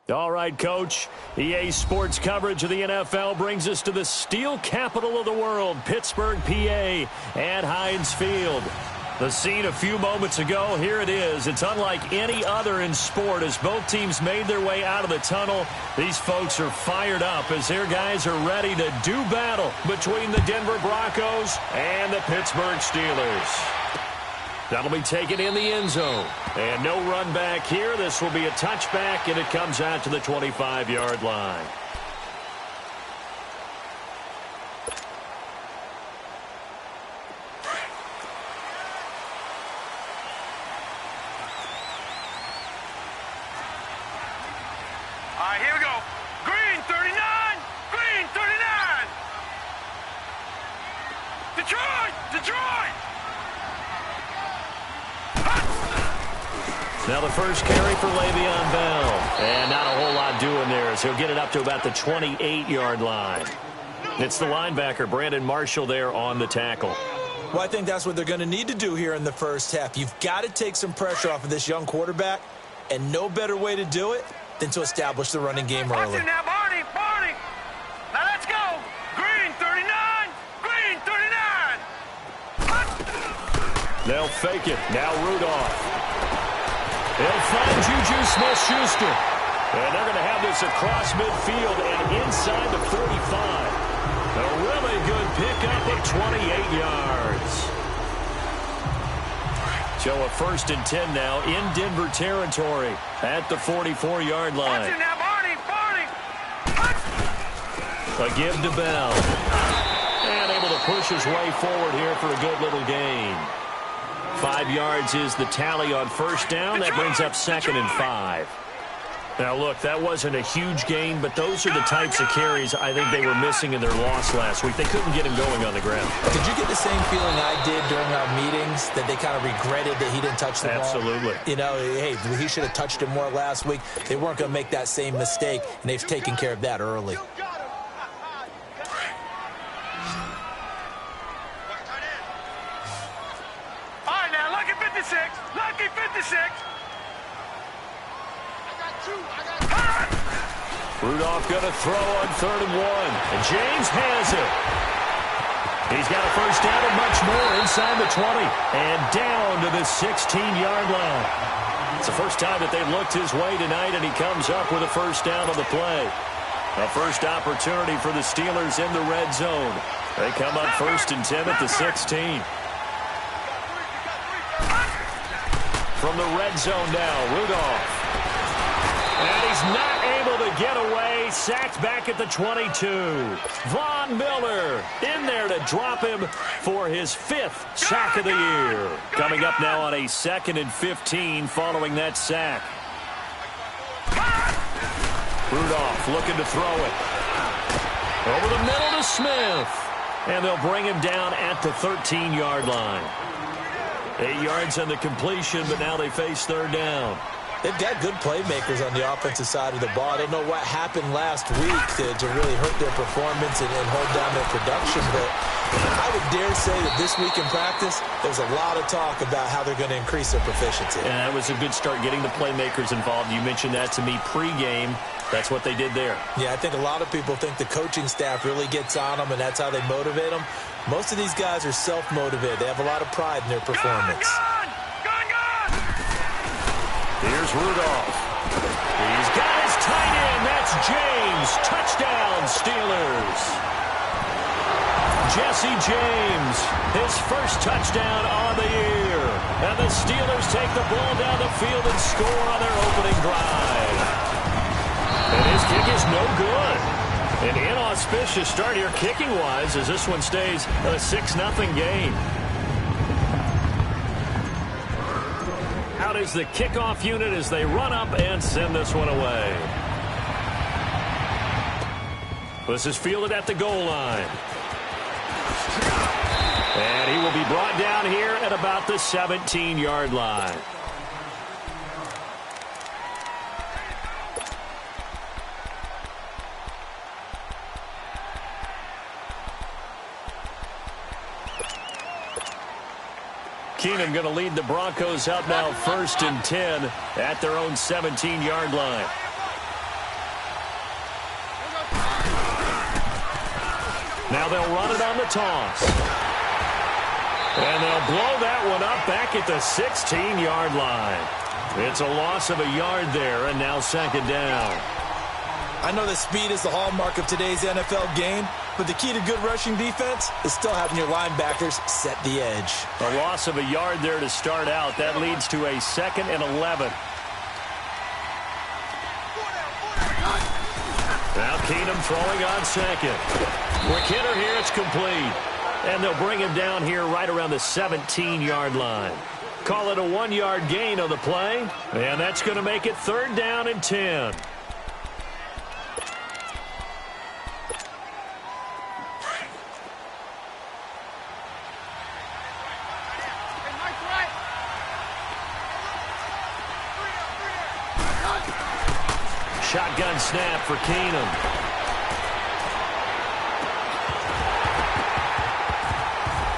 All right, Coach. EA Sports coverage of the NFL brings us to the steel capital of the world, Pittsburgh, PA, at Heinz Field. The scene a few moments ago, here it is. It's unlike any other in sport as both teams made their way out of the tunnel. These folks are fired up as their guys are ready to do battle between the Denver Broncos and the Pittsburgh Steelers. That'll be taken in the end zone. And no run back here. This will be a touchback, and it comes out to the 25-yard line. All right, here we go. Green 39! Green 39! Detroit! Detroit! Now the first carry for Le'Veon Bell. And not a whole lot doing there as he'll get it up to about the 28-yard line. It's the linebacker, Brandon Marshall, there on the tackle. Well, I think that's what they're going to need to do here in the first half. You've got to take some pressure off of this young quarterback, and no better way to do it than to establish the running game early. Watch it now, Barney! Barney! Now let's go! Green 39! Green 39! They'll fake it. Now Rudolph. They'll find Juju Smith-Schuster. And they're going to have this across midfield and inside the 45. A really good pickup of 28 yards. So a 1st and 10 now in Denver territory at the 44-yard line. Watch it now, Barney! Barney! A give to Bell. And able to push his way forward here for a good little gain. 5 yards is the tally on first down. That brings up 2nd and 5. Now, look, that wasn't a huge gain, but those are the types of carries I think they were missing in their loss last week. They couldn't get him going on the ground. Did you get the same feeling I did during our meetings, that they kind of regretted that he didn't touch the ball? Absolutely. You know, hey, he should have touched it more last week. They weren't going to make that same mistake, and they've taken care of that early. Lucky 56. Rudolph going to throw on 3rd and 1. And James has it. He's got a first down and much more inside the 20. And down to the 16-yard line. It's the first time that they've looked his way tonight, and he comes up with a first down on the play. A first opportunity for the Steelers in the red zone. They come up 1st and 10 at the 16. From the red zone now, Rudolph. And he's not able to get away. Sacked back at the 22. Von Miller in there to drop him for his 5th sack of the year. Coming up now on a 2nd and 15 following that sack. Rudolph looking to throw it. Over the middle to Smith. And they'll bring him down at the 13-yard line. 8 yards on the completion, but now they face 3rd down. They've got good playmakers on the offensive side of the ball. I don't know what happened last week to really hurt their performance and hold down their production, but I would dare say that this week in practice, there's a lot of talk about how they're going to increase their proficiency. And that was a good start, getting the playmakers involved. You mentioned that to me pregame. That's what they did there. Yeah, I think a lot of people think the coaching staff really gets on them, and that's how they motivate them. Most of these guys are self-motivated. They have a lot of pride in their performance. Here's Rudolph. He's got his tight end. That's James. Touchdown, Steelers. Jesse James, his first touchdown on the year. And the Steelers take the ball down the field and score on their opening drive. And his kick is no good. An inauspicious start here kicking-wise as this one stays a 6-0 game. Out is the kickoff unit as they run up and send this one away. This is fielded at the goal line. And he will be brought down here at about the 17-yard line. Keenum going to lead the Broncos out now 1st and 10 at their own 17-yard line. Now they'll run it on the toss. And they'll blow that one up back at the 16-yard line. It's a loss of a yard there, and now second down. I know that speed is the hallmark of today's NFL game, but the key to good rushing defense is still having your linebackers set the edge. A loss of a yard there to start out. That leads to a 2nd and 11. Now Keenum throwing on second. Quick hitter here, it's complete. And they'll bring him down here right around the 17-yard line. Call it a 1-yard gain on the play. And that's going to make it 3rd down and 10. Shotgun snap for Keenum.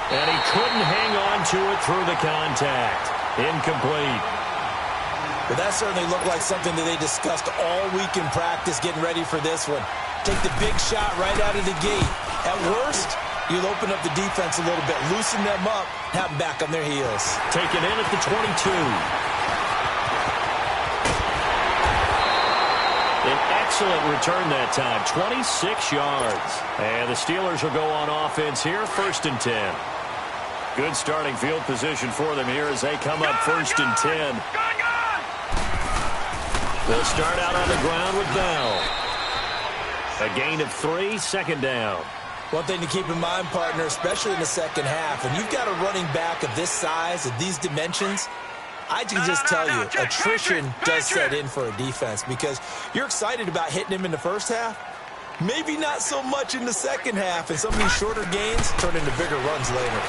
And he couldn't hang on to it through the contact. Incomplete. But that certainly looked like something that they discussed all week in practice getting ready for this one. Take the big shot right out of the gate. At worst, you'll open up the defense a little bit, loosen them up, have them back on their heels. Taken in at the 22. An excellent return that time, 26 yards. And the Steelers will go on offense here, 1st and 10. Good starting field position for them here as they come up 1st and 10. They'll start out on the ground with Bell. A gain of 3, 2nd down. One thing to keep in mind, partner, especially in the second half, when you've got a running back of this size, of these dimensions, I can just tell you, attrition does set in for a defense because you're excited about hitting him in the first half. Maybe not so much in the second half, and some of these shorter gains turn into bigger runs later.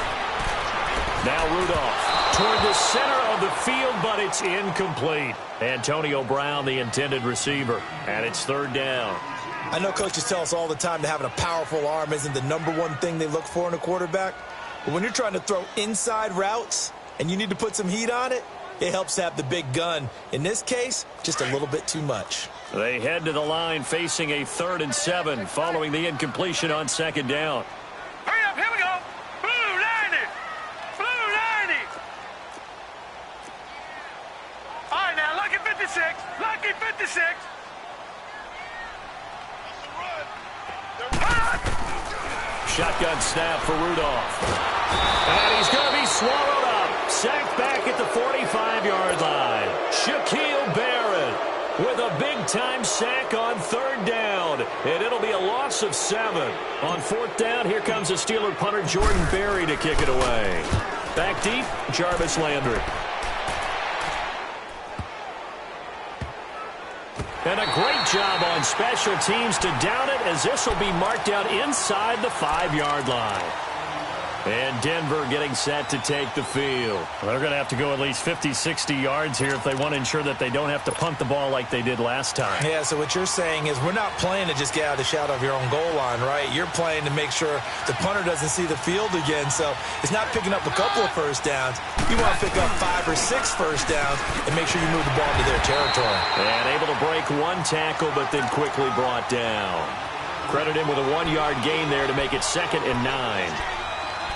Now Rudolph toward the center of the field, but it's incomplete. Antonio Brown, the intended receiver, and it's 3rd down. I know coaches tell us all the time that having a powerful arm isn't the #1 thing they look for in a quarterback. But when you're trying to throw inside routes and you need to put some heat on it, it helps to have the big gun. In this case, just a little bit too much. They head to the line facing a 3rd and 7 following the incompletion on 2nd down. Hurry up, here we go. Blue 90. Blue 90. All right, now, lucky 56. Lucky 56. Shotgun snap for Rudolph. And he's going to be swallowed up. Sacked back at the 45-yard line. Shaquille Barrett with a big-time sack on 3rd down. And it'll be a loss of 7. On 4th down, here comes a Steeler punter, Jordan Berry, to kick it away. Back deep, Jarvis Landry. And a great job on special teams to down it, as this will be marked down inside the 5-yard line. And Denver getting set to take the field. Well, they're going to have to go at least 50, 60 yards here if they want to ensure that they don't have to punt the ball like they did last time. Yeah, so what you're saying is we're not playing to just get out of the shadow of your own goal line, right? You're playing to make sure the punter doesn't see the field again. So it's not picking up a couple of first downs. You want to pick up 5 or 6 first downs and make sure you move the ball into their territory. And able to break 1 tackle, but then quickly brought down. Credit him with a 1-yard gain there to make it 2nd and 9.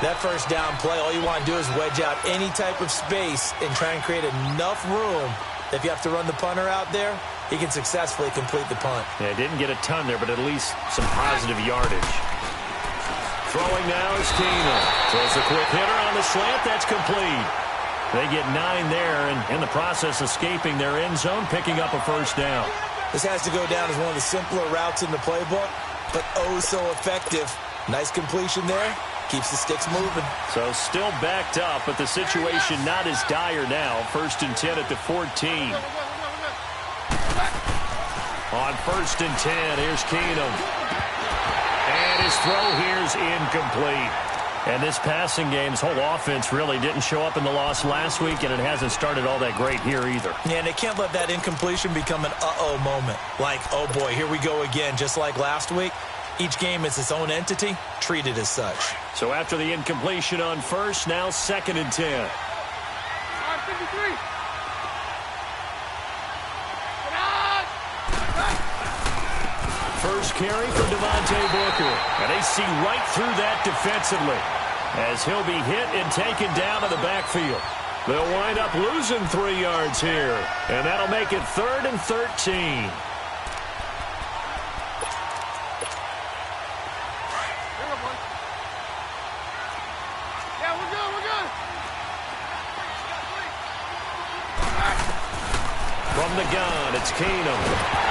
That first down play, all you want to do is wedge out any type of space and try and create enough room. If you have to run the punter out there, he can successfully complete the punt. Yeah, didn't get a ton there, but at least some positive yardage. Throwing now is Keenum. Throws a quick hitter on the slant. That's complete. They get 9 there, and in the process, escaping their end zone, picking up a first down. This has to go down as one of the simpler routes in the playbook, but oh so effective. Nice completion there. Keeps the sticks moving. So still backed up, but the situation not as dire now. 1st and 10 at the 14. On 1st and 10, here's Keenum. And his throw here's incomplete. And this passing game's whole offense really didn't show up in the loss last week, and it hasn't started all that great here either. Yeah, and they can't let that incompletion become an uh-oh moment. Like, oh boy, here we go again, just like last week. Each game is its own entity, treated as such. So after the incompletion on 1st, now 2nd and 10. first carry for Devontae Booker. And they see right through that defensively as he'll be hit and taken down to the backfield. They'll wind up losing 3 yards here, and that'll make it 3rd and 13. From the gun, it's Keenum.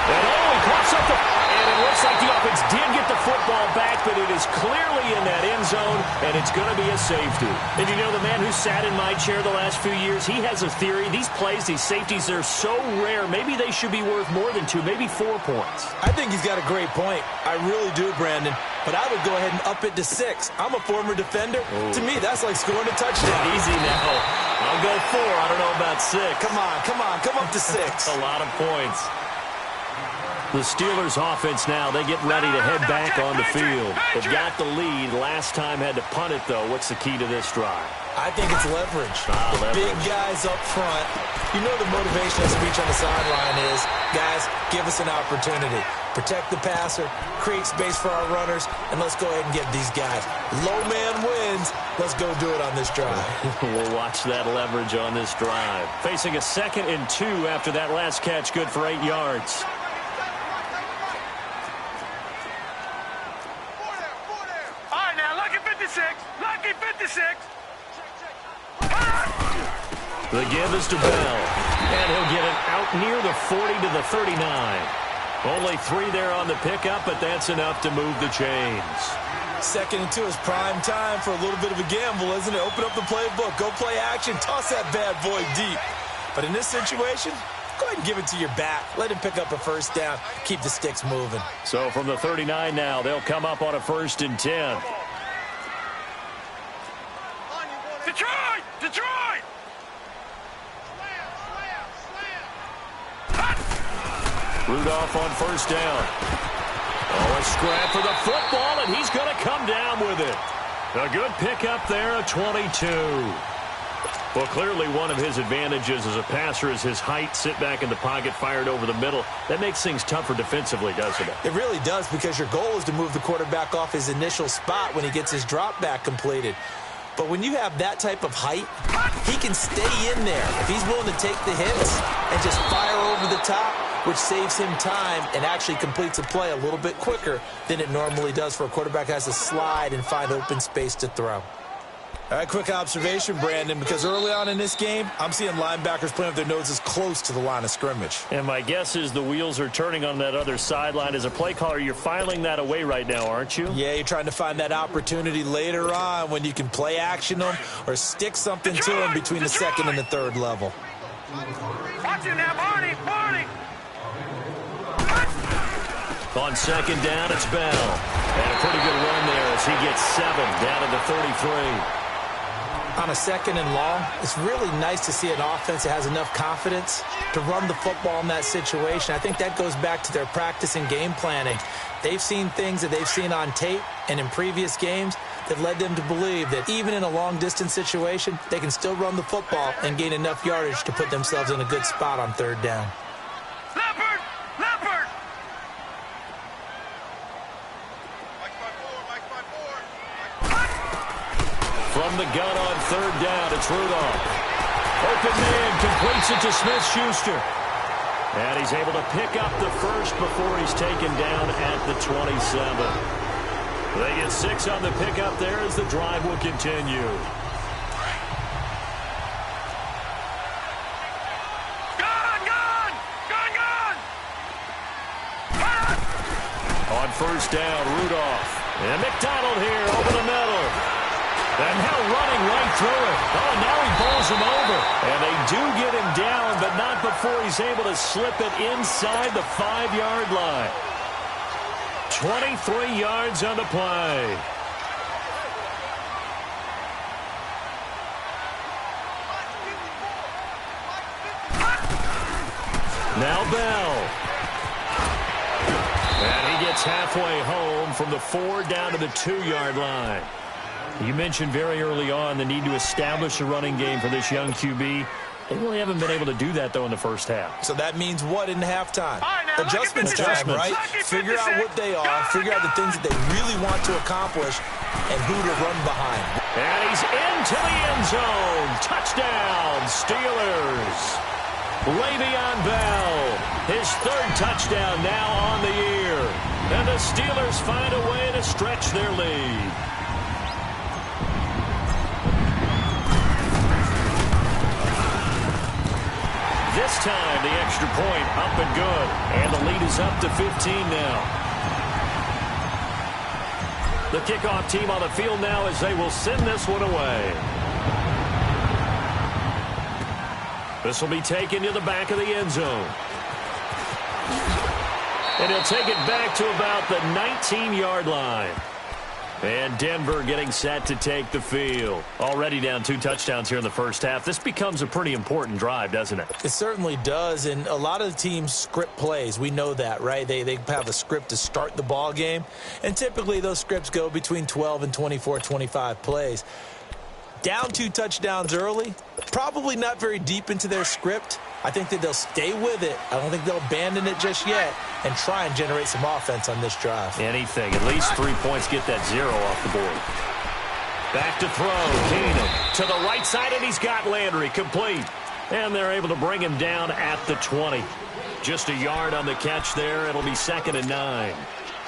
And he coughs up and it looks like the offense did get the football back, but it is clearly in that end zone, and it's going to be a safety. And you know, the man who sat in my chair the last few years, he has a theory. These plays, these safeties, they're so rare. Maybe they should be worth more than 2, maybe 4 points. I think he's got a great point. I really do, Brandon. But I would go ahead and up it to 6. I'm a former defender. Ooh. To me, that's like scoring a touchdown. Easy now. I'll go 4. I don't know about 6. Come up to 6. A lot of points. The Steelers offense now, they get ready to head back on the field. They've got the lead. Last time had to punt it, though. What's the key to this drive? I think it's leverage. Leverage. Big guys up front. You know the motivational speech on the sideline is, guys, give us an opportunity. Protect the passer, create space for our runners, and let's go ahead and get these guys. Low man wins. Let's go do it on this drive. We'll watch that leverage on this drive. Facing a 2nd and 2 after that last catch, good for 8 yards. Lucky 56. The give is to Bell. And he'll get it out near the 40 to the 39. Only 3 there on the pickup, but that's enough to move the chains. 2nd and 2 is prime time for a little bit of a gamble, isn't it? Open up the playbook, go play action, toss that bad boy deep. But in this situation, go ahead and give it to your back. Let him pick up a 1st down. Keep the sticks moving. So from the 39 now, they'll come up on a 1st and 10. Detroit! Detroit! Rudolph on 1st down. Oh, a scrap for the football, and he's going to come down with it. A good pickup there, a 22. Well, clearly one of his advantages as a passer is his height. Sit back in the pocket, fired over the middle. That makes things tougher defensively, doesn't it? It really does, because your goal is to move the quarterback off his initial spot when he gets his drop back completed. But when you have that type of height, he can stay in there. If he's willing to take the hits and just fire over the top, which saves him time and actually completes a play a little bit quicker than it normally does for a quarterback who has to slide and find open space to throw. All right, quick observation, Brandon, because early on in this game, I'm seeing linebackers playing with their noses close to the line of scrimmage. And my guess is the wheels are turning on that other sideline. As a play caller, you're filing that away right now, aren't you? Yeah, you're trying to find that opportunity later on when you can play action them or stick something to them between the 2nd and the 3rd level. Watch it now, Barney! Barney! On 2nd down, it's Bell. And a pretty good run there as he gets 7 down to the 33. On a 2nd and long, it's really nice to see an offense that has enough confidence to run the football in that situation. I think that goes back to their practice and game planning. They've seen things that they've seen on tape and in previous games that led them to believe that even in a long-distance situation, they can still run the football and gain enough yardage to put themselves in a good spot on 3rd down. Leopard! Leopard! From the gun on 3rd down, it's Rudolph. Open man, completes it to Smith-Schuster. And he's able to pick up the 1st before he's taken down at the 27. They get 6 on the pickup there as the drive will continue. Gun! Gun! Gun! Gun! On 1st down, Rudolph. And McDonald here over the middle. And now running right through it. Oh, now he bowls him over. And they do get him down, but not before he's able to slip it inside the 5-yard line. 23 yards on the play. Now Bell. And he gets halfway home from the 4 down to the 2-yard line. You mentioned very early on the need to establish a running game for this young QB. They really haven't been able to do that, though, in the first half. So that means what in halftime? All right, now, Adjustments time, right? Figure out what they are, figure out the things that they really want to accomplish, and who to run behind. And he's into the end zone. Touchdown, Steelers. Le'Veon Bell, his third touchdown now on the year. And the Steelers find a way to stretch their lead. This time, the extra point up and good. And the lead is up to 15 now. The kickoff team on the field now as they will send this one away. This will be taken to the back of the end zone. And he'll take it back to about the 19-yard line. And Denver getting set to take the field. Already down 2 touchdowns here in the first half. This becomes a pretty important drive, doesn't it? It certainly does, and a lot of the teams script plays. We know that, right? They have a script to start the ball game, and typically those scripts go between 12 and 24, 25 plays. Down 2 touchdowns early, probably not very deep into their script. I think that they'll stay with it. I don't think they'll abandon it just yet and try and generate some offense on this drive. Anything. At least 3 points. Get that 0 off the board. Back to throw. Keenum to the right side, and he's got Landry complete. And they're able to bring him down at the 20. Just a yard on the catch there. It'll be 2nd and 9.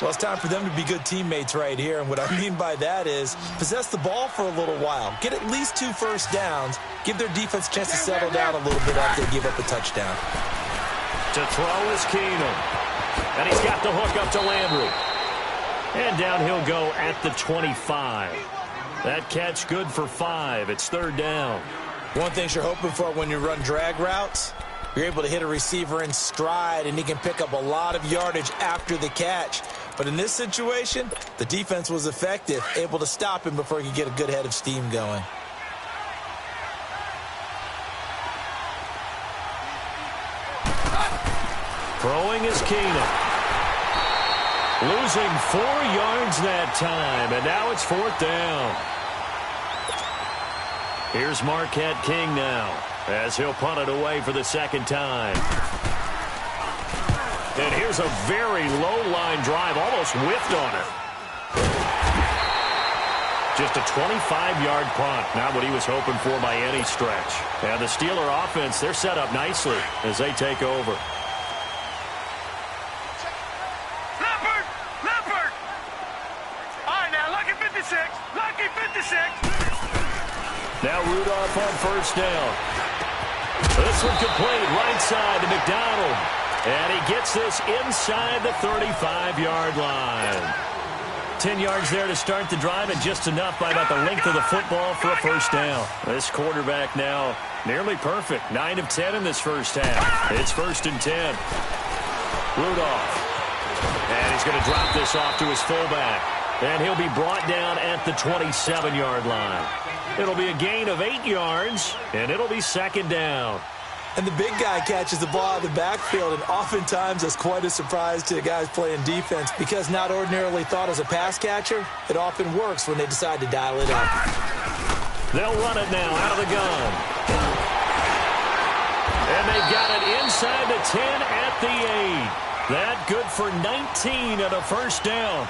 Well, it's time for them to be good teammates right here. And what I mean by that is possess the ball for a little while. Get at least 2 first downs. Give their defense a chance to settle down a little bit after they give up a touchdown. To throw is Keenum. And he's got the hook up to Landry. And down he'll go at the 25. That catch good for 5. It's 3rd down. One thing you're hoping for when you run drag routes, you're able to hit a receiver in stride, and he can pick up a lot of yardage after the catch. But in this situation, the defense was effective, able to stop him before he could get a good head of steam going. Throwing is Keenum. Losing 4 yards that time, and now it's 4th down. Here's Marquette King now, as he'll punt it away for the 2nd time. And here's a very low-line drive, almost whiffed on it. Just a 25-yard punt, not what he was hoping for by any stretch. And the Steeler offense, they're set up nicely as they take over. Leopard! All right, now, lucky 56. Lucky 56. Now Rudolph on 1st down. This one complete, right side to McDonald. And he gets this inside the 35-yard line. 10 yards there to start the drive, and just enough by about the length of the football for a 1st down. This quarterback now nearly perfect. 9 of 10 in this first half. It's 1st and 10. Rudolph. And he's going to drop this off to his fullback. And he'll be brought down at the 27-yard line. It'll be a gain of 8 yards, and it'll be 2nd down. And the big guy catches the ball out of the backfield, and oftentimes that's quite a surprise to the guys playing defense, because not ordinarily thought as a pass catcher, it often works when they decide to dial it up. They'll run it now out of the gun. And they've got it inside the 10 at the 8. That good for 19 and a 1st down.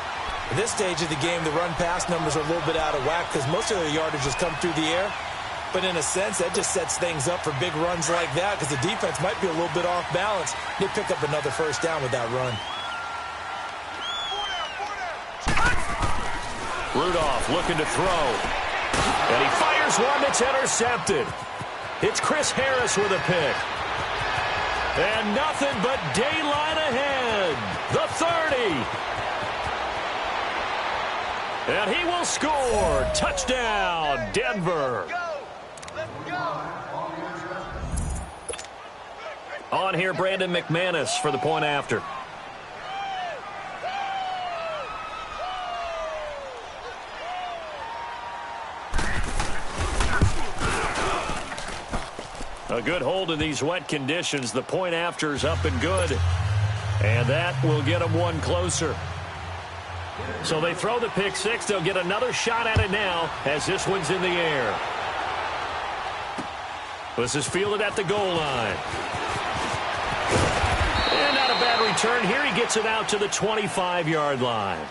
At this stage of the game, the run-pass numbers are a little bit out of whack because most of their yardage has come through the air. But in a sense, that just sets things up for big runs like that because the defense might be a little bit off balance. They pick up another 1st down with that run. Rudolph looking to throw. And he fires one that's intercepted. It's Chris Harris with a pick. And nothing but daylight ahead. The 30. And he will score. Touchdown, Denver. On here, Brandon McManus for the point after. A good hold in these wet conditions. The point after is up and good. And that will get them one closer. So they throw the pick 6. They'll get another shot at it now as this one's in the air. This is fielded at the goal line. And not a bad return here. He gets it out to the 25-yard line.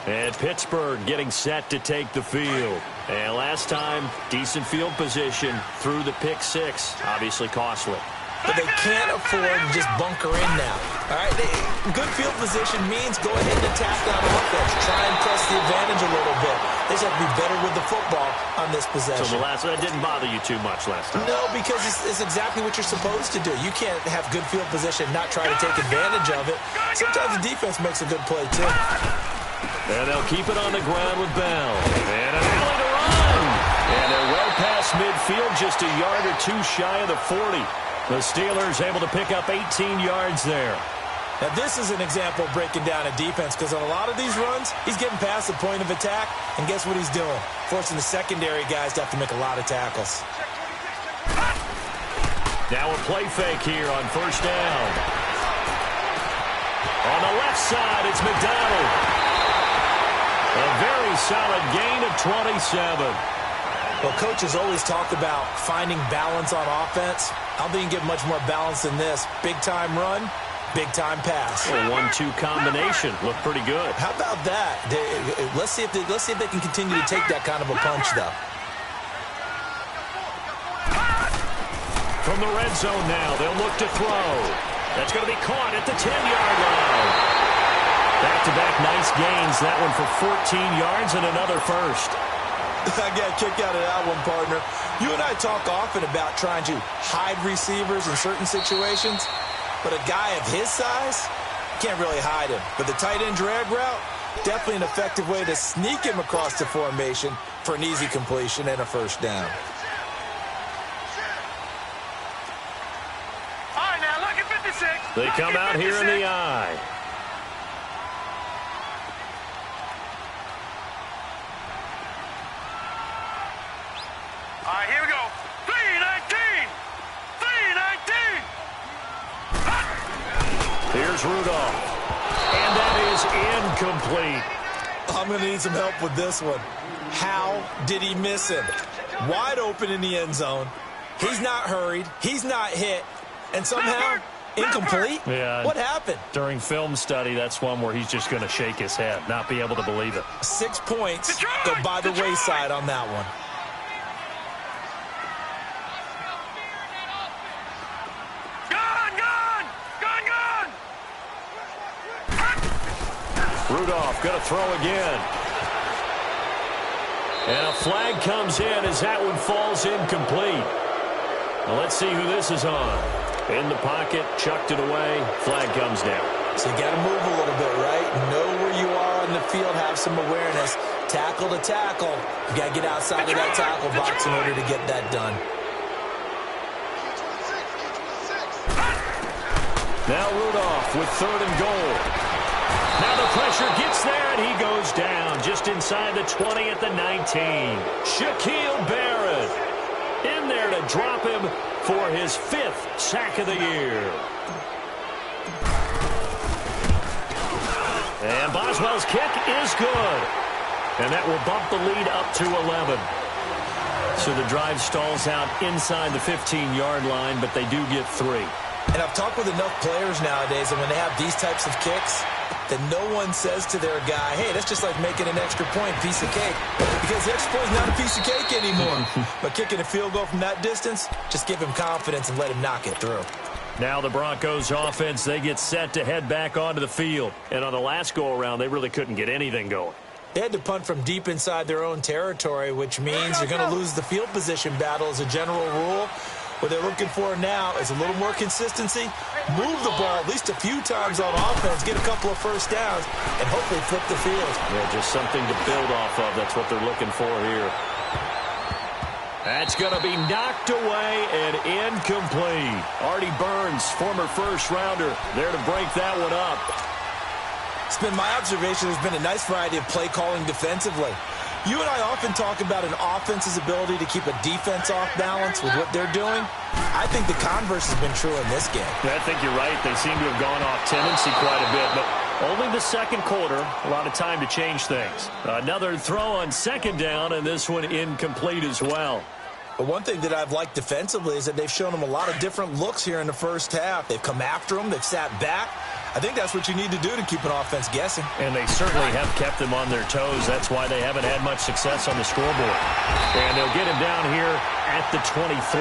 And Pittsburgh getting set to take the field. And last time, decent field position through the pick six. Obviously costly. But they can't afford to just bunker in now. All right, good field position means go ahead and attack on offense. Try and press the advantage a little bit. They just have to be better with the football on this possession. So that didn't bother you too much last time? No, because it's exactly what you're supposed to do. You can't have good field position and not try to take advantage of it. Sometimes the defense makes a good play, too. And they'll keep it on the ground with Bell. And an alley to run. And they're well past midfield, just a yard or two shy of the 40. The Steelers able to pick up 18 yards there. Now, this is an example of breaking down a defense, because on a lot of these runs, he's getting past the point of attack, and guess what he's doing? Forcing the secondary guys to have to make a lot of tackles. Now a play fake here on first down. On the left side, it's McDonald. A very solid gain of 27. Well, coaches always talk about finding balance on offense. I don't think you can get much more balance than this. Big-time run, big-time pass. A 1-2 combination. Looked pretty good. How about that? Let's see if they can continue to take that kind of a punch, though. From the red zone now, they'll look to throw. That's going to be caught at the 10-yard line. Back-to-back nice gains. That one for 14 yards and another first. I got a kick out of that one, partner. You and I talk often about trying to hide receivers in certain situations, but a guy of his size can't really hide him. But the tight end drag route, definitely an effective way to sneak him across the formation for an easy completion and a first down. All right, now look at 56. They come out here in the eye. All right, here we go. 3-19. 3-19. Here's Rudolph. And that is incomplete. I'm going to need some help with this one. How did he miss him? Wide open in the end zone. He's not hurried. He's not hit. And somehow, incomplete? Yeah. What happened? During film study, that's one where he's just going to shake his head, not be able to believe it. 6 points go by the wayside on that one. Rudolph going to throw again. And a flag comes in as that one falls incomplete. Now let's see who this is on. In the pocket, chucked it away, flag comes down. So you got to move a little bit, right? Know where you are on the field, have some awareness. Tackle to tackle. You got to get outside of that tackle box in order to get that done. Now Rudolph with 3rd and goal. Now the pressure gets there, and he goes down just inside the 20 at the 19. Shaquille Barrett in there to drop him for his 5th sack of the year. And Boswell's kick is good. And that will bump the lead up to 11. So the drive stalls out inside the 15-yard line, but they do get 3. And I've talked with enough players nowadays, and when they have these types of kicks, that no one says to their guy, hey, that's just like making an extra point, piece of cake. Because the extra point is not a piece of cake anymore. But kicking a field goal from that distance, just give him confidence and let him knock it through. Now the Broncos offense, they get set to head back onto the field. And on the last go-around, they really couldn't get anything going. They had to punt from deep inside their own territory, which means you're going to lose the field position battle as a general rule. What they're looking for now is a little more consistency, move the ball at least a few times on offense, get a couple of first downs, and hopefully flip the field. Yeah, just something to build off of. That's what they're looking for here. That's going to be knocked away and incomplete. Artie Burns, former first-rounder, there to break that one up. It's been my observation there's been a nice variety of play calling defensively. You and I often talk about an offense's ability to keep a defense off balance with what they're doing. I think the converse has been true in this game. Yeah, I think you're right. They seem to have gone off tendency quite a bit, but only the second quarter, a lot of time to change things. Another throw on 2nd down, and this one incomplete as well. But one thing that I've liked defensively is that they've shown him a lot of different looks here in the first half. They've come after him. They've sat back. I think that's what you need to do to keep an offense guessing. And they certainly have kept them on their toes. That's why they haven't had much success on the scoreboard. And they'll get him down here at the 23.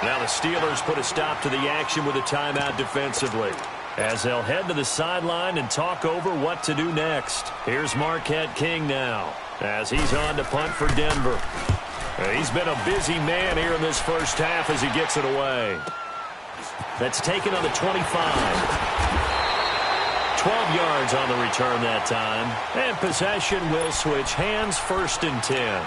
Now the Steelers put a stop to the action with a timeout defensively, as they'll head to the sideline and talk over what to do next. Here's Marquette King now, as he's on to punt for Denver. He's been a busy man here in this first half as he gets it away. That's taken on the 25. 12 yards on the return that time. And possession will switch hands, 1st and 10.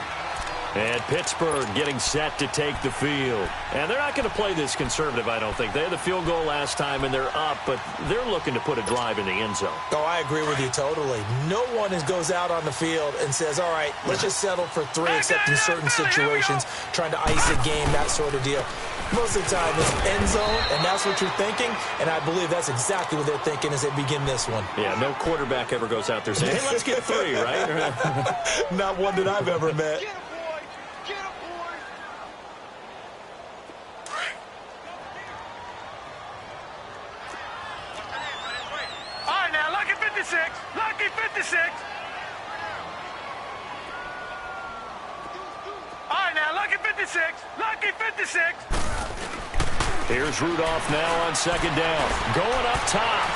And Pittsburgh getting set to take the field. And they're not going to play this conservative, I don't think. They had the field goal last time, and they're up, but they're looking to put a drive in the end zone. Oh, I agree with you totally. No one goes out on the field and says, all right, let's just settle for 3, except in certain situations, trying to ice a game, that sort of deal. Most of the time, it's end zone, and that's what you're thinking, and I believe that's exactly what they're thinking as they begin this one. Yeah, no quarterback ever goes out there saying, hey, let's get 3, right? Not one that I've ever met. Lucky 56. All right, now, lucky 56. Lucky 56. Here's Rudolph now on 2nd down. Going up top.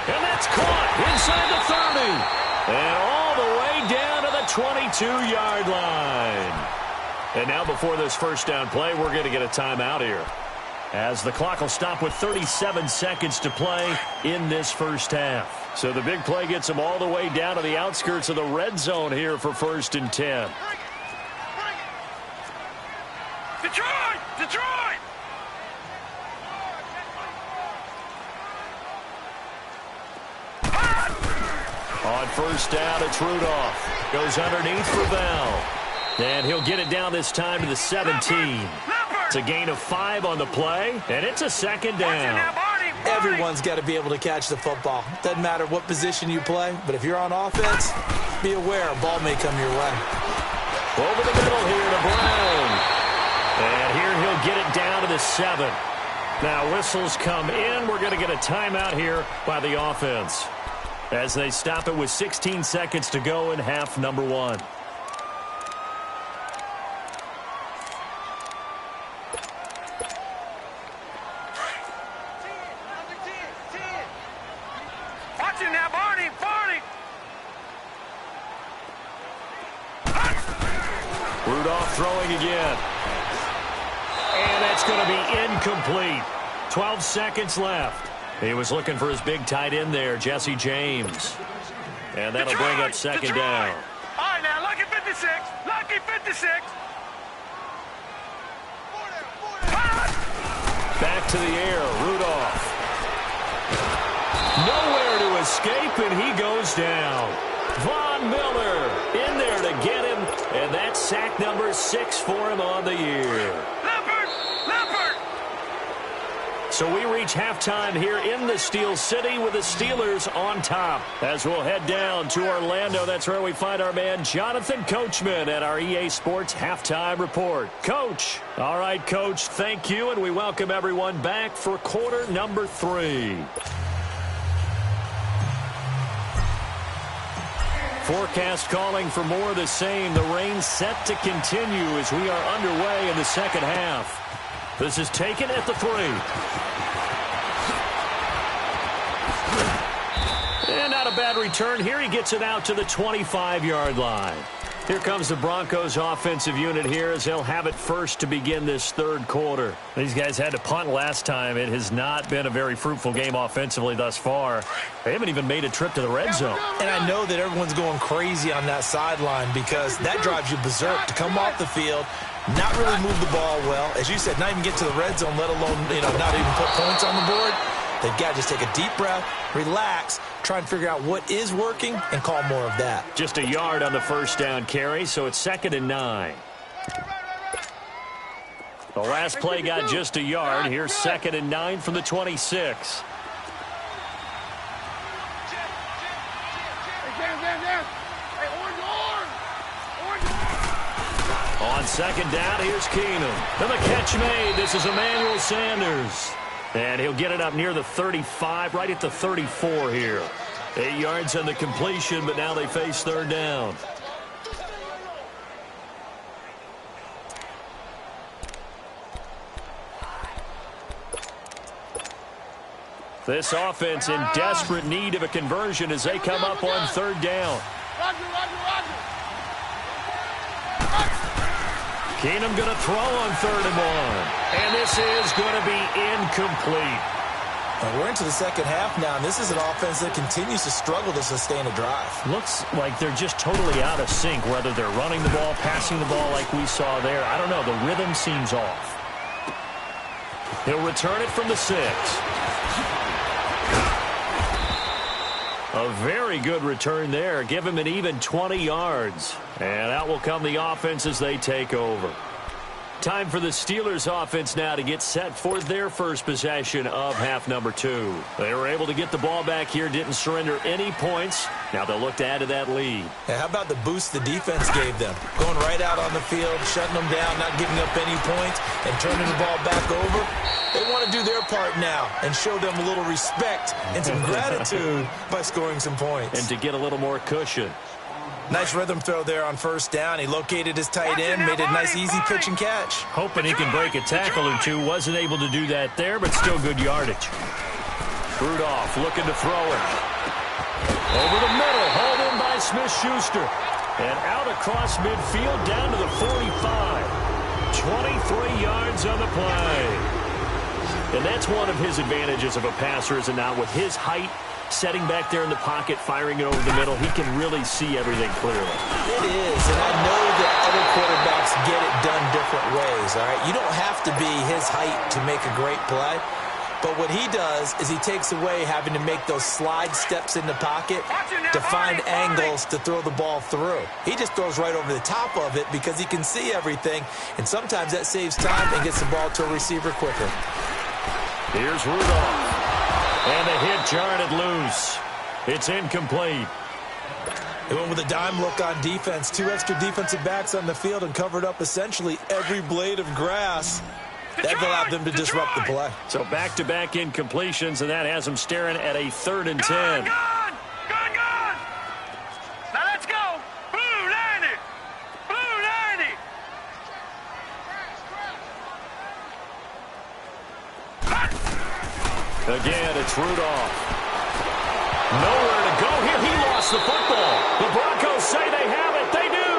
And that's caught inside the 30. And all the way down to the 22-yard line. And now before this first down play, we're going to get a timeout here, as the clock will stop with 37 seconds to play in this first half. So the big play gets them all the way down to the outskirts of the red zone here for 1st and 10. Detroit! Detroit! On 1st down, it's Rudolph. Goes underneath for Bell. And he'll get it down this time to the 17. It's a gain of 5 on the play, and it's a 2nd down. Everyone's got to be able to catch the football. Doesn't matter what position you play, but if you're on offense, be aware a ball may come your way. Over the middle here to Brown. And here he'll get it down to the 7. Now whistles come in. We're going to get a timeout here by the offense, as they stop it with 16 seconds to go in half number 1. Rudolph throwing again. And that's going to be incomplete. 12 seconds left. He was looking for his big tight end there, Jesse James. And that'll bring up 2nd down. All right, now, lucky 56. Lucky 56. Back to the air, Rudolph. Nowhere to escape, and he goes down. Von Miller in there to get him, and that's sack number 6 for him on the year. Leopard! Leopard! So we reach halftime here in the Steel City with the Steelers on top. As we'll head down to Orlando, that's where we find our man Jonathan Coachman at our EA Sports Halftime Report. Coach. All right, Coach, thank you, and we welcome everyone back for quarter number 3. Forecast calling for more of the same. The rain set to continue as we are underway in the second half. This is taken at the 3. And not a bad return here. He gets it out to the 25-yard line. Here comes the Broncos offensive unit here as they'll have it first to begin this third quarter. These guys had to punt last time. It has not been a very fruitful game offensively thus far. They haven't even made a trip to the red zone. And I know that everyone's going crazy on that sideline because that drives you berserk to come off the field, not really move the ball well. As you said, not even get to the red zone, let alone, not even put points on the board. They've got to just take a deep breath, relax, try and figure out what is working, and call more of that. Just a yard on the first down carry, so it's 2nd and 9. The last play got just a yard. Here's 2nd and 9 from the 26. On second down. Here's Keenum. And the catch made. This is Emmanuel Sanders. And he'll get it up near the 35, right at the 34 here. 8 yards on the completion, but now they face third down. This offense in desperate need of a conversion as they come up on third down. Keenum going to throw on 3rd and 1. And this is going to be incomplete. We're into the second half now, and this is an offense that continues to struggle to sustain a drive. Looks like they're just totally out of sync, whether they're running the ball, passing the ball like we saw there. I don't know. The rhythm seems off. He'll return it from the 6. A very good return there. Give him an even 20 yards. And out will come the offense as they take over. Time for the Steelers offense now to get set for their first possession of half number 2. They were able to get the ball back here, didn't surrender any points. Now they'll look to add to that lead. Yeah, how about the boost the defense gave them? Going right out on the field, shutting them down, not giving up any points, and turning the ball back over. They want to do their part now and show them a little respect and some gratitude by scoring some points. And to get a little more cushion. Nice rhythm throw there on first down. He located his tight end, made a nice easy pitch and catch. Hoping he can break a tackle or two. Wasn't able to do that there, but still good yardage. Rudolph looking to throw it. Over the middle, hauled in by Smith-Schuster. And out across midfield down to the 45. 23 yards on the play. And that's one of his advantages of a passer, is it not? With his height, setting back there in the pocket, firing it over the middle, he can really see everything clearly. It is, and I know that other quarterbacks get it done different ways, all right? You don't have to be his height to make a great play, but what he does is he takes away having to make those slide steps in the pocket to find angles to throw the ball through. He just throws right over the top of it because he can see everything, and sometimes that saves time and gets the ball to a receiver quicker. Here's Rudolph. And the hit jarred it loose. It's incomplete. They went with a dime look on defense. 2 extra defensive backs on the field and covered up essentially every blade of grass. That allowed them to disrupt the play. So back-to-back incompletions, and that has them staring at a 3rd and 10. Gone! Now let's go! Blue 90! Blue 90! Again, it's Rudolph. Nowhere to go here. He lost the football. The Broncos say they have it. They do.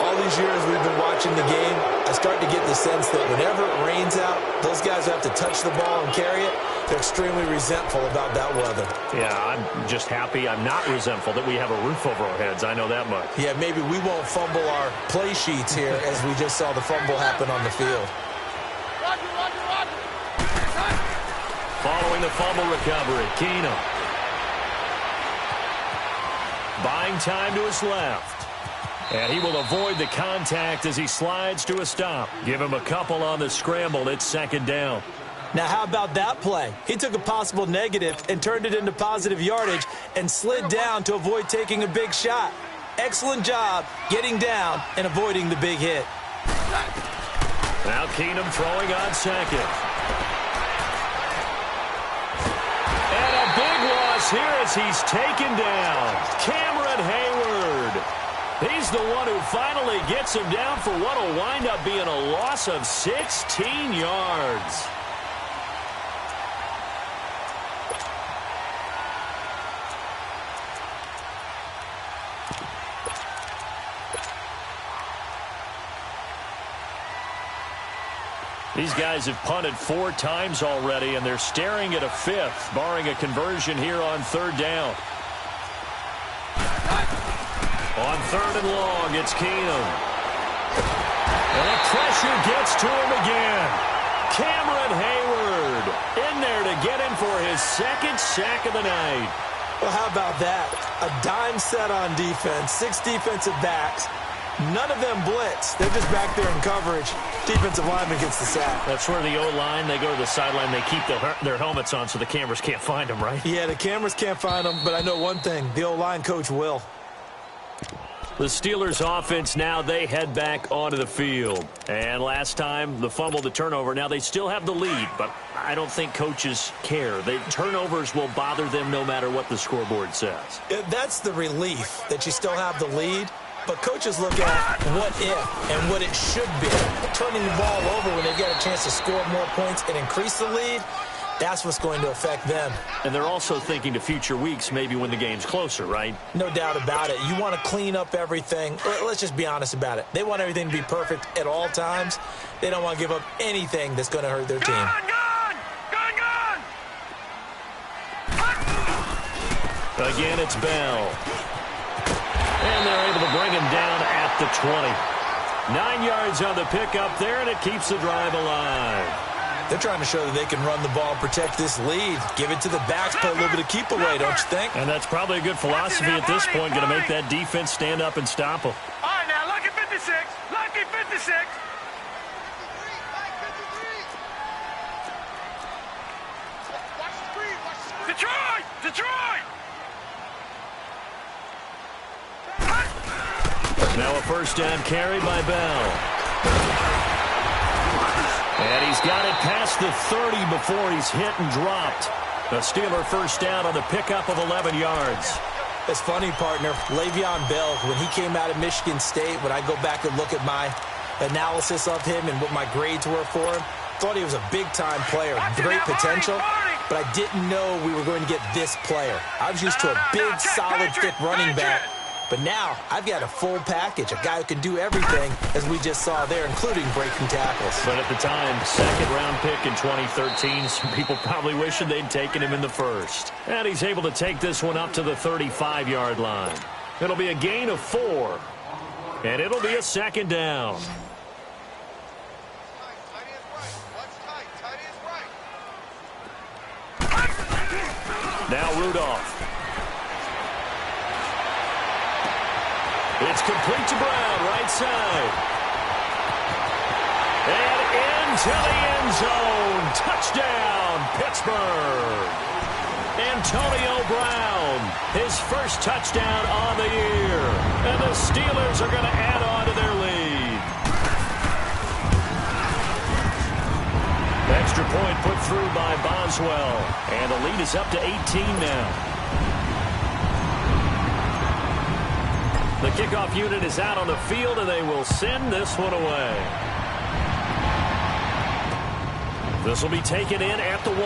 All these years we've been watching the game, I start to get the sense that whenever it rains out, those guys who have to touch the ball and carry it, they're extremely resentful about that weather. Yeah, I'm just happy I'm not resentful that we have a roof over our heads. I know that much. Yeah, maybe we won't fumble our play sheets here as we just saw the fumble happen on the field. Following the fumble recovery, Keenum. Buying time to his left. And he will avoid the contact as he slides to a stop. Give him a couple on the scramble. It's 2nd down. Now, how about that play? He took a possible negative and turned it into positive yardage and slid down to avoid taking a big shot. Excellent job getting down and avoiding the big hit. Now Keenum throwing on 2nd. Here as he's taken down. Cameron Hayward. He's the one who finally gets him down for what will wind up being a loss of 16 yards. These guys have punted 4 times already, and they're staring at a 5th, barring a conversion here on 3rd down. On 3rd and long, it's Keenum. And the pressure gets to him again. Cameron Hayward in there to get him for his 2nd sack of the night. Well, how about that? A dime set on defense, 6 defensive backs. None of them blitz. They're just back there in coverage. Defensive lineman gets the sack. That's where the O-line, they go to the sideline, they keep their helmets on so the cameras can't find them, right? Yeah, the cameras can't find them, but I know one thing. The O-line coach will. The Steelers offense now, they head back onto the field. And last time, the fumble, the turnover. Now they still have the lead, but I don't think coaches care. The turnovers will bother them no matter what the scoreboard says. That's the relief, that you still have the lead. But coaches look at what if and what it should be. Turning the ball over when they get a chance to score more points and increase the lead, that's what's going to affect them. And they're also thinking to future weeks, maybe when the game's closer, right? No doubt about it. You want to clean up everything. Let's just be honest about it. They want everything to be perfect at all times. They don't want to give up anything that's going to hurt their team. Again, it's Bell. And they're able to bring him down at the 20. 9 yards on the pickup there, and it keeps the drive alive. They're trying to show that they can run the ball, protect this lead. Give it to the backs, play a little bit of keep away, don't you think? And that's probably a good philosophy at this point, going to make that defense stand up and stop them. All right, now, lucky 56. Lucky 56. Detroit! Detroit! Now a first down carry by Bell. And he's got it past the 30 before he's hit and dropped. A Steeler first down on the pickup of 11 yards. It's funny, partner. Le'Veon Bell, when he came out of Michigan State, when I go back and look at my analysis of him and what my grades were for him, thought he was a big-time player, great potential, but I didn't know we were going to get this player. I was used to a big, solid, thick running back. But now, I've got a full package, a guy who can do everything, as we just saw there, including breaking tackles. But at the time, second-round pick in 2013, some people probably wishing they'd taken him in the first. And he's able to take this one up to the 35-yard line. It'll be a gain of 4, and it'll be a second down. Now Rudolph. It's complete to Brown, right side. And into the end zone. Touchdown, Pittsburgh. Antonio Brown, his first touchdown on the year. And the Steelers are going to add on to their lead. Extra point put through by Boswell. And the lead is up to 18 now. The kickoff unit is out on the field, and they will send this one away. This will be taken in at the 1.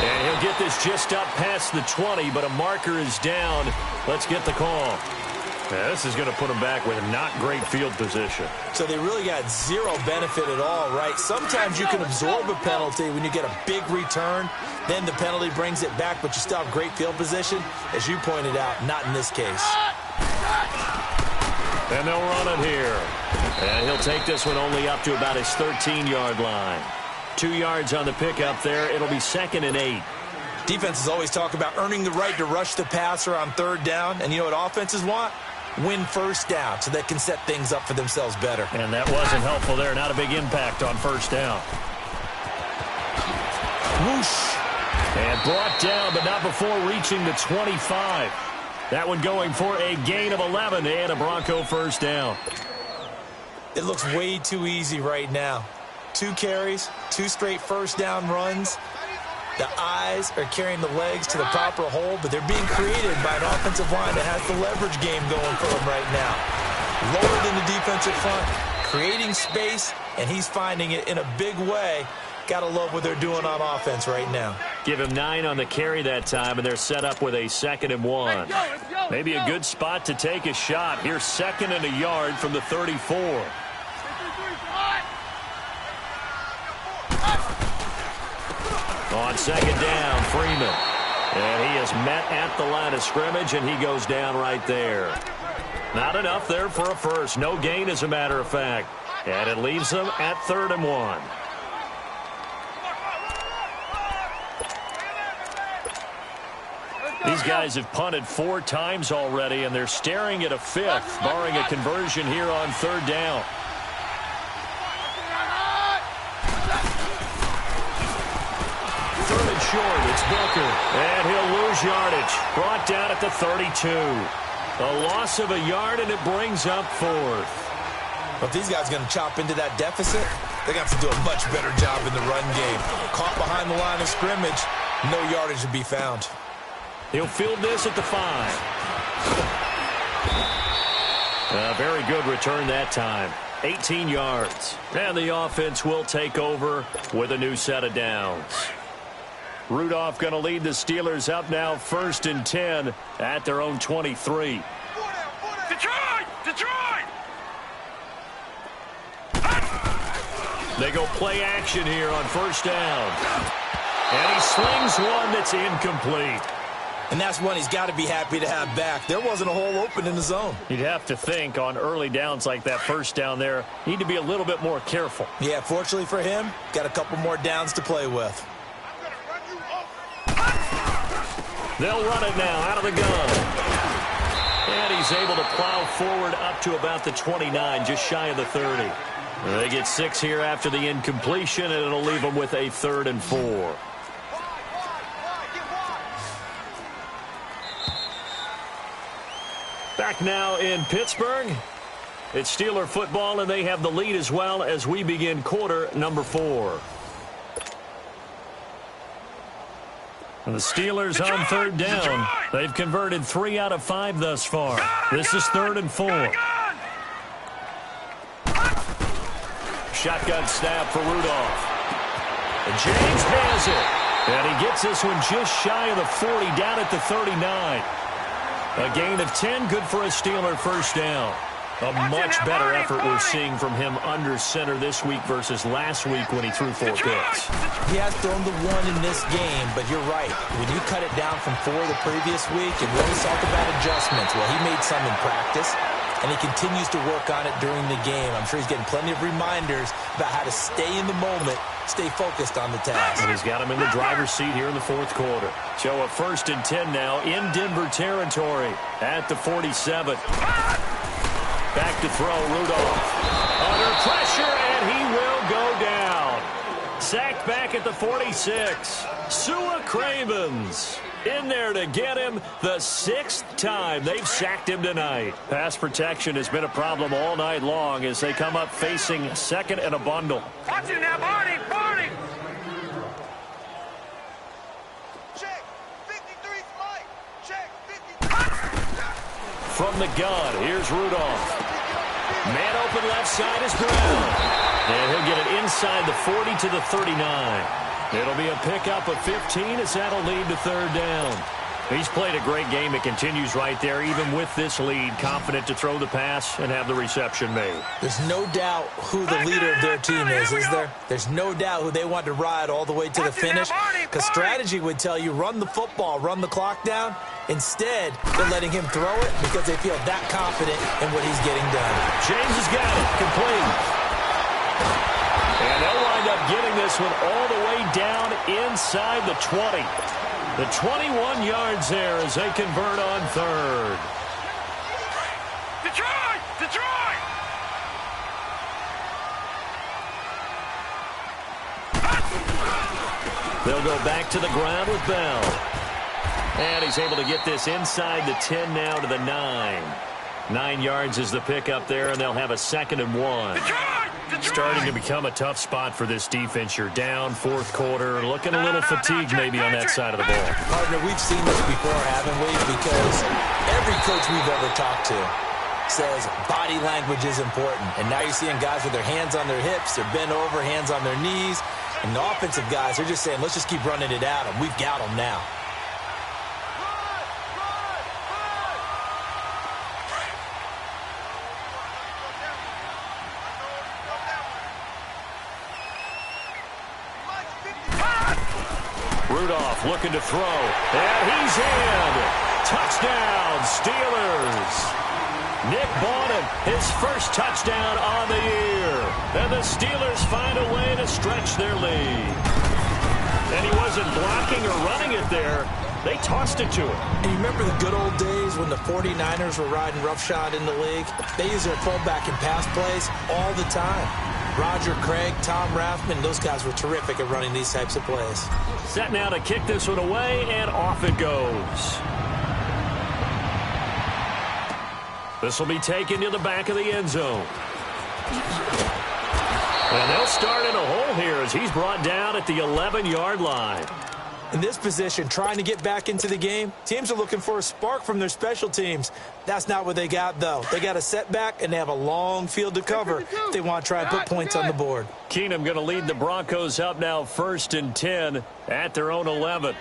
And he'll get this just up past the 20, but a marker is down. Let's get the call. Now, this is going to put them back with not great field position. So they really got zero benefit at all, right? Sometimes you can absorb a penalty when you get a big return. Then the penalty brings it back, but you still have great field position. As you pointed out, not in this case. And they'll run it here. And he'll take this one only up to about his 13-yard line. 2 yards on the pickup there. It'll be 2nd and 8. Defenses always talk about earning the right to rush the passer on 3rd down. And you know what offenses want? Win first down so they can set things up for themselves better. And that wasn't helpful there. Not a big impact on first down. Whoosh. And brought down, but not before reaching the 25. That one going for a gain of 11 and a Bronco first down. It looks way too easy right now. 2 carries, 2 straight first down runs. The eyes are carrying the legs to the proper hole, but they're being created by an offensive line that has the leverage game going for them right now. Lower than the defensive front, creating space, and he's finding it in a big way. Gotta love what they're doing on offense right now. Give him 9 on the carry that time, and they're set up with a 2nd and 1. Maybe a good spot to take a shot. Here's 2nd and a yard from the 34. On 2nd down, Freeman. And he is met at the line of scrimmage, and he goes down right there. Not enough there for a first. No gain, as a matter of fact. And it leaves them at 3rd and 1. These guys have punted 4 times already, and they're staring at a 5th, barring a conversion here on 3rd down. short. It's Booker. And he'll lose yardage. Brought down at the 32. A loss of a yard, and it brings up fourth. But if these guys are going to chop into that deficit, they got to do a much better job in the run game. Caught behind the line of scrimmage, no yardage to be found. He'll field this at the 5. A very good return that time. 18 yards. And the offense will take over with a new set of downs. Rudolph going to lead the Steelers up now 1st and 10 at their own 23. Detroit! Detroit! They go play action here on 1st down. And he slings one that's incomplete. And that's one he's got to be happy to have back. There wasn't a hole open in the zone. You'd have to think on early downs like that 1st down there, need to be a little bit more careful. Yeah, fortunately for him, got a couple more downs to play with. They'll run it now out of the gun. And he's able to plow forward up to about the 29, just shy of the 30. They get 6 here after the incompletion, and it'll leave them with a 3rd and 4. Back now in Pittsburgh. It's Steeler football, and they have the lead as well as we begin quarter number 4. And the Steelers on 3rd down. They've converted 3 out of 5 thus far. This is 3rd and 4. Shotgun snap for Rudolph. And James has it. And he gets this one just shy of the 40, down at the 39. A gain of 10, good for a Steeler 1st down. A much better effort we're seeing from him under center this week versus last week when he threw 4 picks. He has thrown the 1 in this game, but you're right. When you cut it down from 4 the previous week and really talk about adjustments, well, he made some in practice, and he continues to work on it during the game. I'm sure he's getting plenty of reminders about how to stay in the moment, stay focused on the task. And he's got him in the driver's seat here in the 4th quarter. So a 1st and 10 now in Denver territory at the 47. Back to throw, Rudolph. Under pressure, and he will go down. Sacked back at the 46. Sua Cravens in there to get him the 6th time they've sacked him tonight. Pass protection has been a problem all night long as they come up facing 2nd and a bundle. Watch it now, Barney! Barney! Check. 53's Mike. Check. 53. From the gun, here's Rudolph. Man open left side is Brown. And he'll get it inside the 40 to the 39. It'll be a pickup of 15 as that'll lead to 3rd down. He's played a great game. It continues right there, even with this lead. Confident to throw the pass and have the reception made. There's no doubt who the leader of their team is there? There's no doubt who they want to ride all the way to the finish. Because strategy would tell you, run the football, run the clock down. Instead, they're letting him throw it because they feel that confident in what he's getting done. James has got it. Complete. And they'll wind up getting this one all the way down inside the 20. The 21 yards there as they convert on 3rd. Detroit! Detroit! They'll go back to the ground with Bell. And he's able to get this inside the 10 now to the 9. 9 yards is the pickup there, and they'll have a 2nd and 1. Starting to become a tough spot for this defense. You're down 4th quarter, looking a little fatigued maybe on that side of the ball. Partner, we've seen this before, haven't we? Because every coach we've ever talked to says body language is important. And now you're seeing guys with their hands on their hips, they're bent over, hands on their knees. And the offensive guys, they're just saying, let's just keep running it at them. We've got them now. Rudolph looking to throw, and he's in. Touchdown, Steelers. Nick Bawden, his first touchdown on the year. And the Steelers find a way to stretch their lead. And he wasn't blocking or running it there. They tossed it to him. And you remember the good old days when the 49ers were riding roughshod in the league? They used their fullback in pass plays all the time. Roger Craig, Tom Rathman, those guys were terrific at running these types of plays. Set now to kick this one away, and off it goes. This will be taken to the back of the end zone. And they'll start in a hole here as he's brought down at the 11-yard line. In this position, trying to get back into the game, teams are looking for a spark from their special teams. That's not what they got, though. They got a setback, and they have a long field to cover if they want to try and put points on the board. Keenum going to lead the Broncos up now 1st and 10 at their own 11.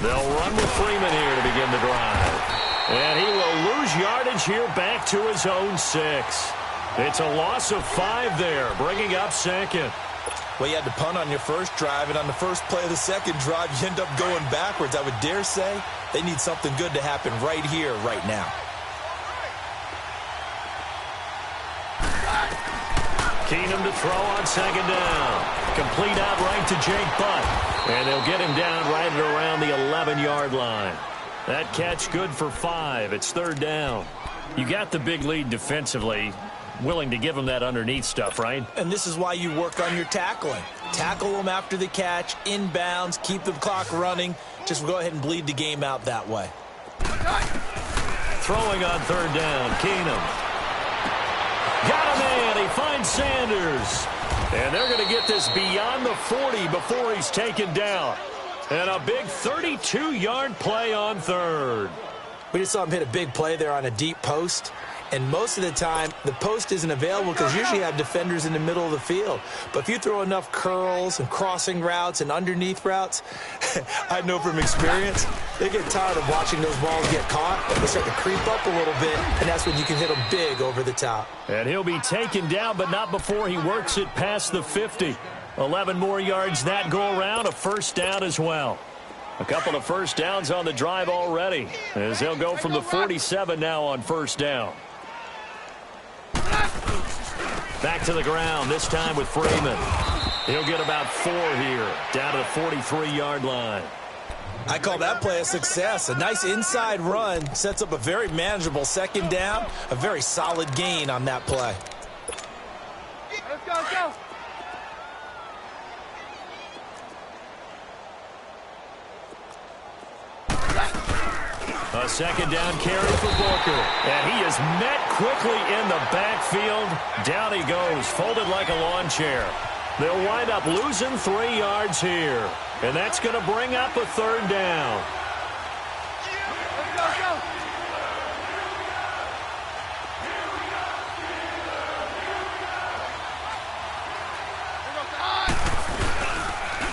They'll run with Freeman here to begin the drive. And he will lose yardage here back to his own 6. It's a loss of 5 there, bringing up 2nd. Well, you had to punt on your first drive, and on the first play of the second drive, you end up going backwards. I would dare say they need something good to happen right here, right now. Keenum to throw on 2nd down. Complete out right to Jake Butt. And they'll get him down right at around the 11-yard line. That catch good for 5. It's 3rd down. You got the big lead defensively. Willing to give them that underneath stuff, right? And this is why you work on your tackling. Tackle them after the catch, inbounds, keep the clock running. Just go ahead and bleed the game out that way. Throwing on 3rd down, Keenum. Got a man, he finds Sanders. And they're going to get this beyond the 40 before he's taken down. And a big 32-yard play on 3rd. We just saw him hit a big play there on a deep post. And most of the time, the post isn't available because you usually have defenders in the middle of the field. But if you throw enough curls and crossing routes and underneath routes, I know from experience, they get tired of watching those balls get caught. They start to creep up a little bit, and that's when you can hit them big over the top. And he'll be taken down, but not before he works it past the 50. 11 more yards that go around, a 1st down as well. A couple of 1st downs on the drive already, as they'll go from the 47 now on 1st down. Back to the ground, this time with Freeman. He'll get about 4 here, down to the 43-yard line. I call that play a success. A nice inside run sets up a very manageable 2nd down, a very solid gain on that play. Let's go, let's go. A 2nd down carry for Booker. And he is met quickly in the backfield. Down he goes, folded like a lawn chair. They'll wind up losing 3 yards here. And that's going to bring up a 3rd down. Let's go, let's go.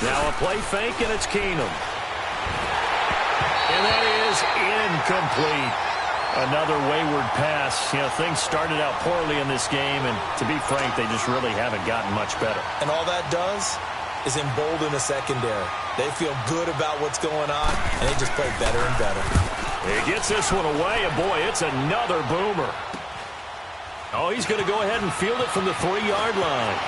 Now a play fake, and it's Keenum. And that is incomplete. Another wayward pass. You know, things started out poorly in this game, and to be frank, they just really haven't gotten much better. And all that does is embolden the secondary. They feel good about what's going on, and they just play better and better. He gets this one away, and boy, it's another boomer. Oh, he's going to go ahead and field it from the 3-yard line.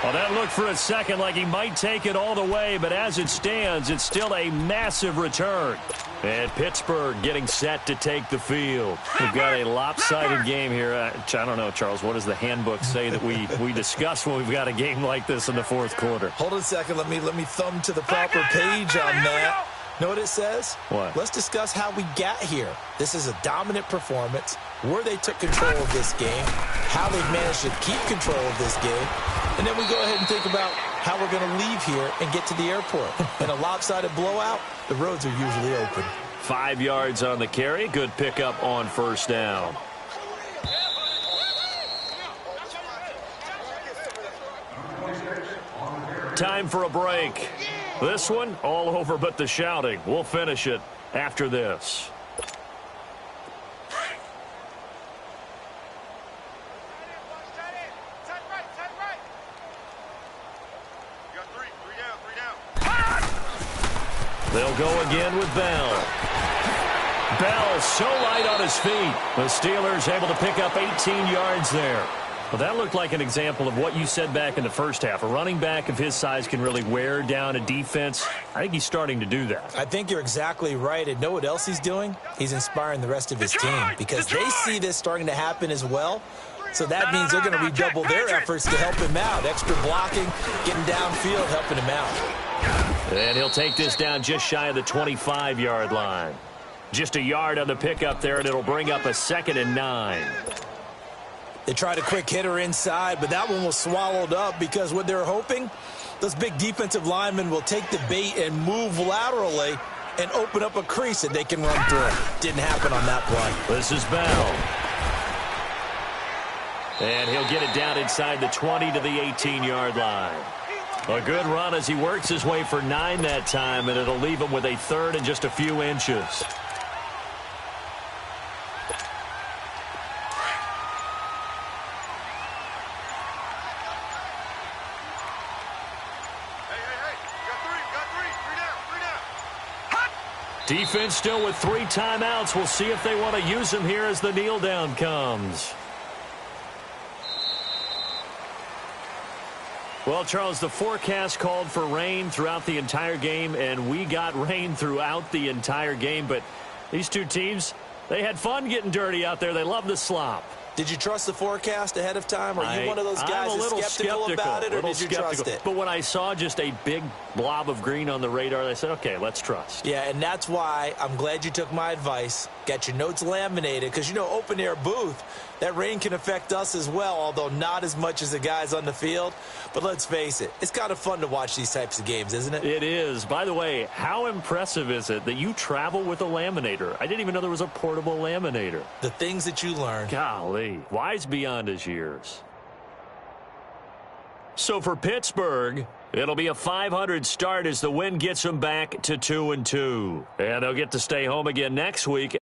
Well, that looked for a second like he might take it all the way, but as it stands, it's still a massive return. And Pittsburgh getting set to take the field. We've got a lopsided game here. I don't know, Charles, what does the handbook say that we discuss when we've got a game like this in the 4th quarter? Hold on a second. Let me thumb to the proper page on that. Know what it says? What? Let's discuss how we got here. This is a dominant performance, where they took control of this game, how they've managed to keep control of this game, and then we go ahead and think about how we're going to leave here and get to the airport. In a lopsided blowout, the roads are usually open. 5 yards on the carry. Good pickup on 1st down. Time for a break. This one, all over but the shouting. We'll finish it after this. They'll go again with Bell. Bell so light on his feet. The Steelers able to pick up 18 yards there. Well, that looked like an example of what you said back in the first half. A running back of his size can really wear down a defense. I think he's starting to do that. I think you're exactly right. And know what else he's doing? He's inspiring the rest of his team because they see this starting to happen as well. So that means they're going to redouble their efforts to help him out. Extra blocking, getting downfield, helping him out. And he'll take this down just shy of the 25-yard line. Just a yard on the pickup there, and it'll bring up a 2nd and 9. They tried a quick hitter inside, but that one was swallowed up because what they're hoping, those big defensive linemen will take the bait and move laterally and open up a crease that they can run through. Didn't happen on that play. This is Bell. And he'll get it down inside the 20 to the 18-yard line. A good run as he works his way for 9 that time, and it'll leave him with a 3rd and just a few inches. Defense still with 3 timeouts. We'll see if they want to use them here as the kneel down comes. Well, Charles, the forecast called for rain throughout the entire game, and we got rain throughout the entire game. But these two teams, they had fun getting dirty out there. They love the slop. Did you trust the forecast ahead of time? Are you one of those guys that's skeptical about it, or did you trust it? But when I saw just a big blob of green on the radar, I said, okay, let's trust. Yeah, and that's why I'm glad you took my advice. Got your notes laminated, because, you know, open-air booth, that rain can affect us as well, although not as much as the guys on the field. But let's face it, it's kind of fun to watch these types of games, isn't it? It is. By the way, how impressive is it that you travel with a laminator? I didn't even know there was a portable laminator. The things that you learn. Golly, wise beyond his years. So for Pittsburgh, it'll be a .500 start as the win gets them back to 2-2. And they'll get to stay home again next week.